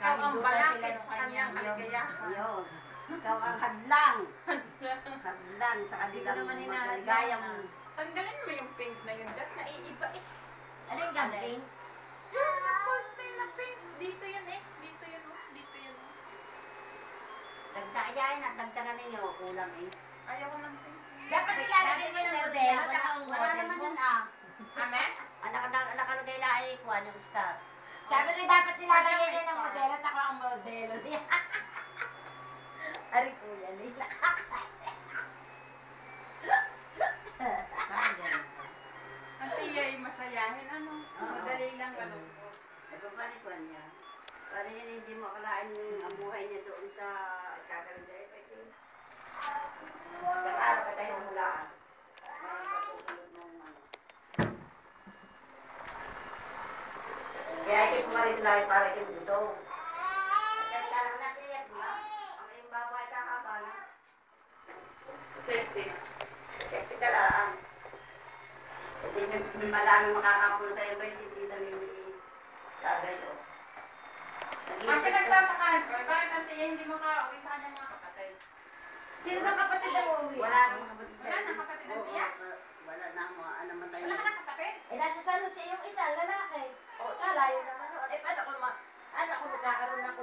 Ikaw ang balakid sa kanyang kaligayahan. Yun. Ikaw ang hadlang. Hadlang sa kanilang maligayang. Tanggalin mo yung pink na yun. Dahil naiiba eh. Ano yung gamping? False pain na pink. Dito yan eh. Dito yan oh. Dito yan oh. Dagdayan at dagdagan ninyo. Kulang eh. Ayaw ko ng pink. Dapat ilalagay mo ng modelo. Wala naman yun ah. Amen? Nakalagay lang ay kuha yung star. Sabi ko dapat nilalagay niya ng modelo at ako ang modelo niya. Ari ko yan, nila. Ang tiya ay masayahin. Ano? Madali lang gano'n. Nagpaparikuan niya. Para yan hindi mo akalaan ang buhay niya doon sa kakalagay. Nag-aaral ka tayo mulaan. Kaya ito pumalit lang para yung dito. At kaya lang nakiyak mo. Ang iyong babae kakabala. Pwede. Sexy ka lang. Hindi malaming makakapulo sa'yo ba yung sintita ni Tagay o. Kasi nagpapakahan ko, bakit ang tiya hindi makauwi sa kanyang mga kapatid? Sino bang kapatid ang uuwi? Wala nang kapatid. Wala nang kapatid ang tiya? Wala na mo. Namatay Wala na. ka ng kapatid? Eh, nasa San Jose yung isa, lalaki. O, kalayo naman noon. Eh, paano kung magkakaroon ng